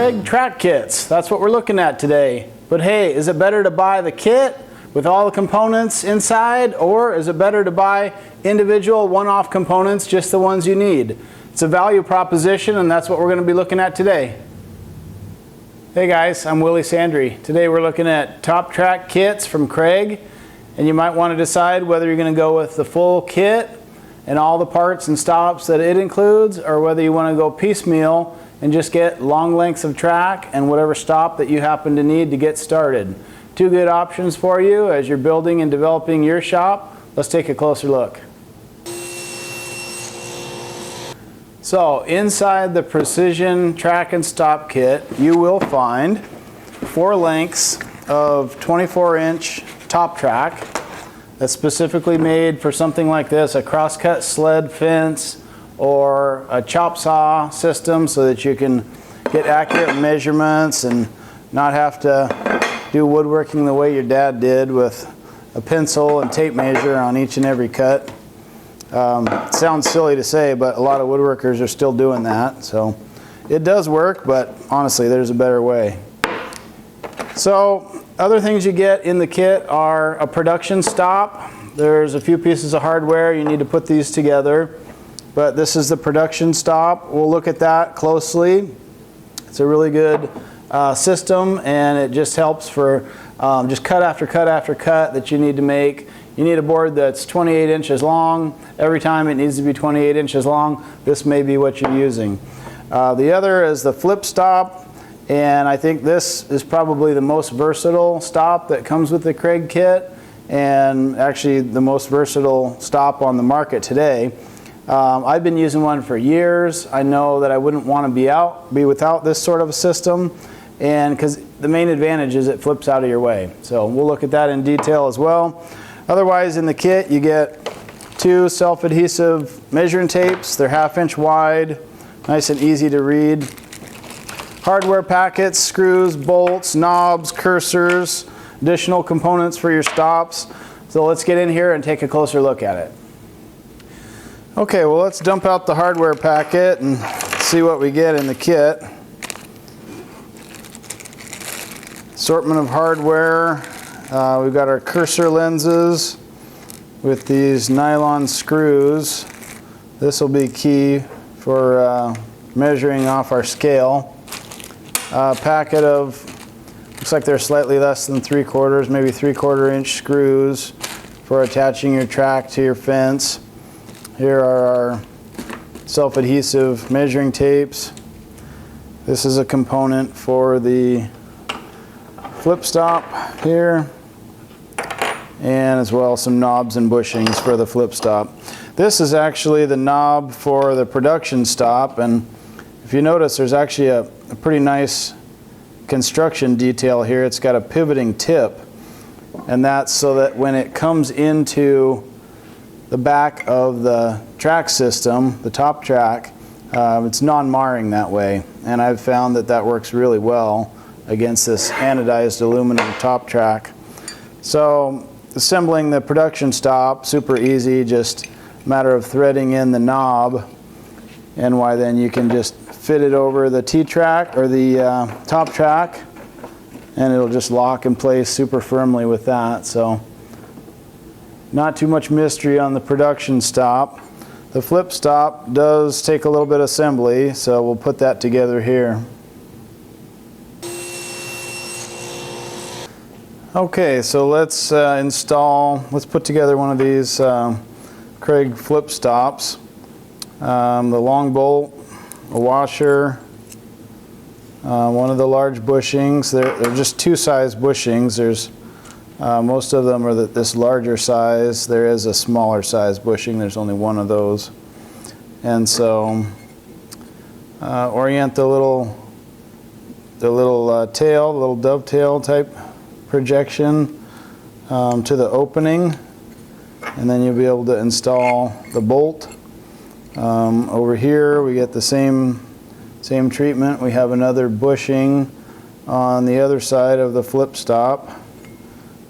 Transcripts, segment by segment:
Kreg Trak kits. That's what we're looking at today. But hey, is it better to buy the kit with all the components inside, or is it better to buy individual one-off components, just the ones you need? It's a value proposition, and that's what we're going to be looking at today. Hey guys, I'm Willie Sandry. Today we're looking at top track kits from Kreg, and you might want to decide whether you're going to go with the full kit and all the parts and stops that it includes, or whether you want to go piecemeal and just get long lengths of track and whatever stop that you happen to need to get started. Two good options for you as you're building and developing your shop. Let's take a closer look. So inside the Precision Track and Stop Kit, you will find 4 lengths of 24-inch top track that's specifically made for something like this, a crosscut sled fence or a chop saw system, so that you can get accurate measurements and not have to do woodworking the way your dad did with a pencil and tape measure on each and every cut. It sounds silly to say, but a lot of woodworkers are still doing that. So it does work, but honestly, there's a better way. So other things you get in the kit are a production stop. There's a few pieces of hardware. You need to put these together. But this is the production stop. We'll look at that closely. It's a really good system, and it just helps for just cut after cut after cut that you need to make. You need a board that's 28 inches long. Every time it needs to be 28 inches long. This may be what you're using. The other is the flip stop, and I think this is probably the most versatile stop that comes with the Kreg kit, and actually the most versatile stop on the market today. I've been using one for years. I know that I wouldn't want to be without this sort of a system, and because the main advantage is it flips out of your way. So we'll look at that in detail as well. Otherwise, in the kit you get 2 self-adhesive measuring tapes. They're 1/2 inch wide, nice and easy to read. Hardware packets, screws, bolts, knobs, cursors, additional components for your stops. So let's get in here and take a closer look at it. Okay, well, let's dump out the hardware packet and see what we get in the kit. Assortment of hardware. We've got our cursor lenses with these nylon screws. This will be key for measuring off our scale. A packet of, looks like they're slightly less than 3/4, maybe 3/4 inch screws for attaching your track to your fence. Here are our self-adhesive measuring tapes. This is a component for the flip stop here, and as well some knobs and bushings for the flip stop. This is actually the knob for the production stop, and if you notice, there's actually a pretty nice construction detail here. It's got a pivoting tip, and that's so that when it comes into the back of the track system, the top track, it's non-marring that way, and I've found that that works really well against this anodized aluminum top track. So assembling the production stop, super easy, just a matter of threading in the knob, and why then you can just fit it over the T-track or the top track, and it'll just lock in place super firmly with that. So not too much mystery on the production stop. The flip stop does take a little bit of assembly, so we'll put that together here. Okay, so let's put together one of these Kreg flip stops. The long bolt, a washer, one of the large bushings. They're just 2 size bushings. There's most of them are this larger size. There is a smaller size bushing. There's only one of those. And so orient the little tail, the little dovetail type projection to the opening, and then you'll be able to install the bolt. Over here we get the same treatment. We have another bushing on the other side of the flip stop.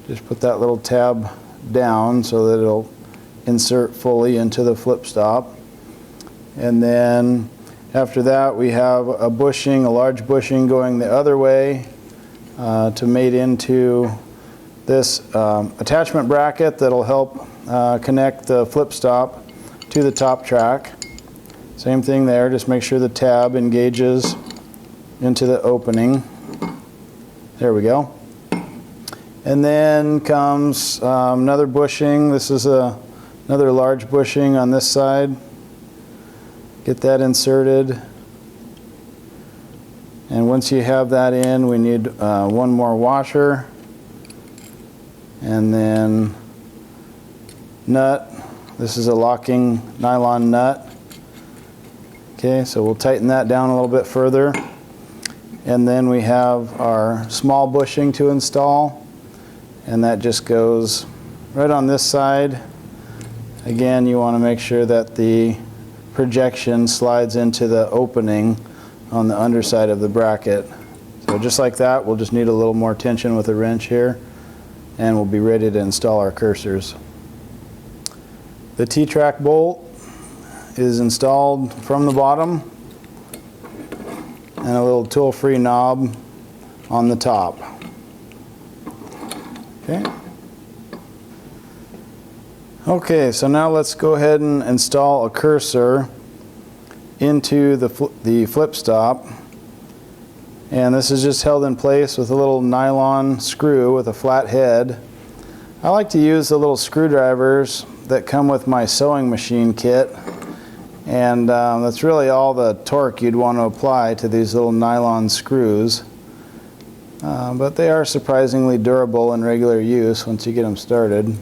Just put that little tab down so that it'll insert fully into the flip stop. And then After that, we have a bushing, a large bushing going the other way to mate into this attachment bracket that'll help connect the flip stop to the top track. Same thing there, just make sure the tab engages into the opening. There we go. And then comes another bushing. This is another large bushing on this side. Get that inserted. And once you have that in, we need one more washer. And then nut. This is a locking nylon nut. Okay, so we'll tighten that down a little bit further. And then we have our small bushing to install. And that just goes right on this side. Again, you want to make sure that the projection slides into the opening on the underside of the bracket. So just like that, we'll just need a little more tension with a wrench here, and we'll be ready to install our cursors. The T-Trak bolt is installed from the bottom, and a little tool-free knob on the top. Okay, so now let's go ahead and install a cursor into the flip stop. And this is just held in place with a little nylon screw with a flat head. I like to use the little screwdrivers that come with my sewing machine kit. And that's really all the torque you'd want to apply to these little nylon screws. But they are surprisingly durable in regular use once you get them started.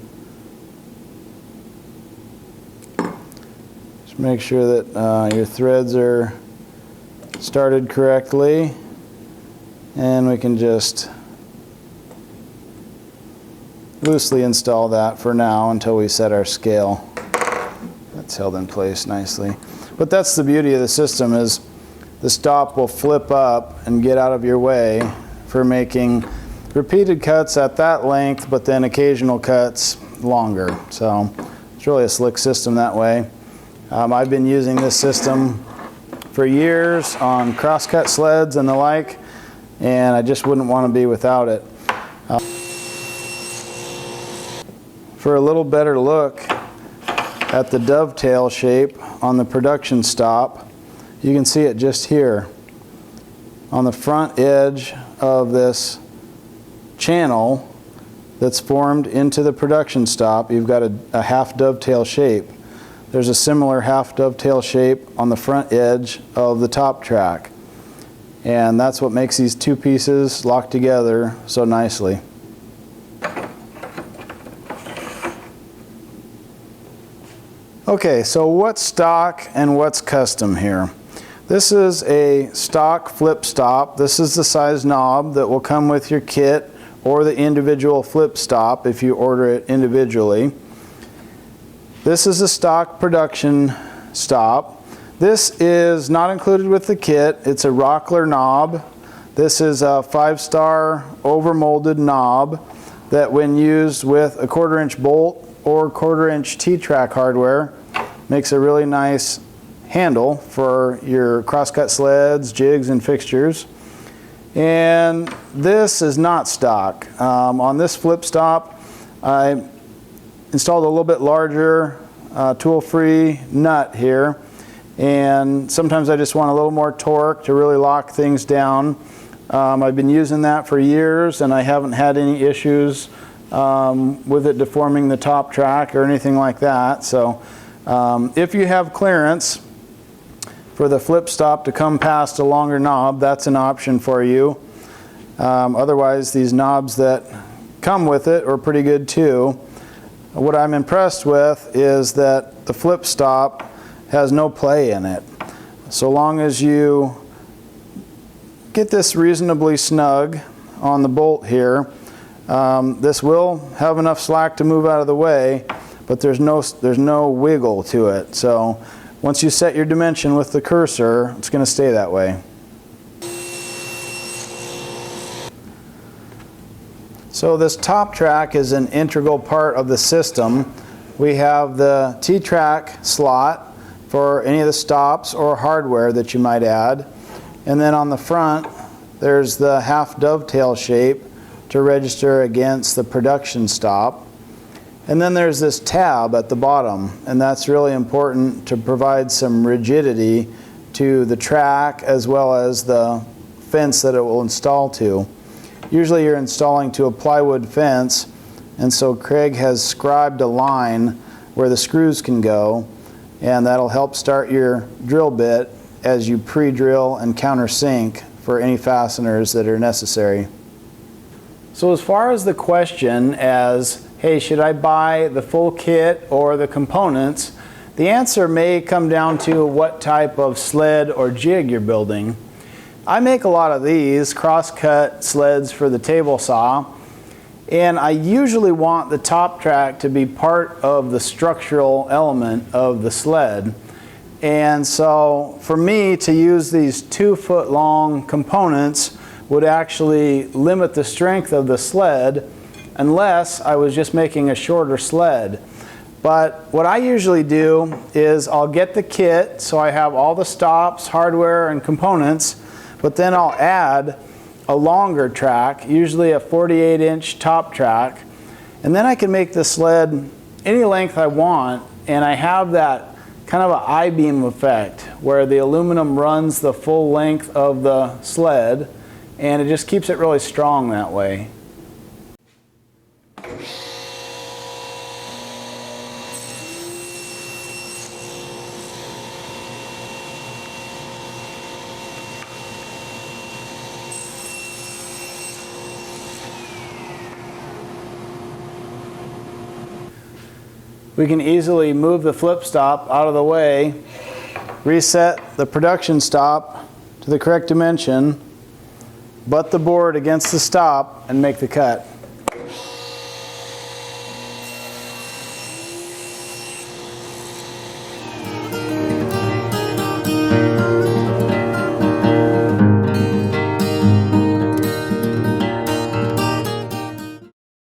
Just make sure that your threads are started correctly, and we can just loosely install that for now until we set our scale. That's held in place nicely. But that's the beauty of the system, is the stop will flip up and get out of your way for making repeated cuts at that length, but then occasional cuts longer. So it's really a slick system that way. I've been using this system for years on crosscut sleds and the like, and I just wouldn't want to be without it. For a little better look at the dovetail shape on the production stop, you can see it just here. On the front edge of this channel that's formed into the production stop, you've got a half dovetail shape. There's a similar half dovetail shape on the front edge of the top track. And that's what makes these two pieces lock together so nicely. Okay, so what's stock and what's custom here? This is a stock flip stop. This is the size knob that will come with your kit, or the individual flip stop if you order it individually. This is a stock production stop. This is not included with the kit. It's a Rockler knob. This is a 5-star overmolded knob that, when used with a 1/4-inch bolt or 1/4-inch T-Trak hardware, makes a really nice handle for your crosscut sleds, jigs, and fixtures. And this is not stock. On this flip stop, I installed a little bit larger tool-free nut here, and sometimes I just want a little more torque to really lock things down. I've been using that for years, and I haven't had any issues with it deforming the top track or anything like that. So if you have clearance for the flip stop to come past a longer knob, that's an option for you. Otherwise, these knobs that come with it are pretty good too. What I'm impressed with is that the flip stop has no play in it. So long as you get this reasonably snug on the bolt here, this will have enough slack to move out of the way, but there's no wiggle to it. So once you set your dimension with the cursor, it's going to stay that way. So this top track is an integral part of the system. We have the T-Trak slot for any of the stops or hardware that you might add. And then on the front, there's the half dovetail shape to register against the production stop. And then there's this tab at the bottom, and that's really important to provide some rigidity to the track as well as the fence that it will install to. Usually you're installing to a plywood fence, and so Kreg has scribed a line where the screws can go, and that'll help start your drill bit as you pre-drill and countersink for any fasteners that are necessary. So as far as the question as, hey, should I buy the full kit or the components, the answer may come down to what type of sled or jig you're building. I make a lot of these crosscut sleds for the table saw, and I usually want the top track to be part of the structural element of the sled. And so for me to use these 2-foot long components would actually limit the strength of the sled unless I was just making a shorter sled. But what I usually do is I'll get the kit, so I have all the stops, hardware, and components, but then I'll add a longer track, usually a 48-inch top track, and then I can make the sled any length I want, and I have that kind of an I-beam effect where the aluminum runs the full length of the sled, and it just keeps it really strong that way. We can easily move the flip stop out of the way, reset the production stop to the correct dimension, butt the board against the stop, and make the cut.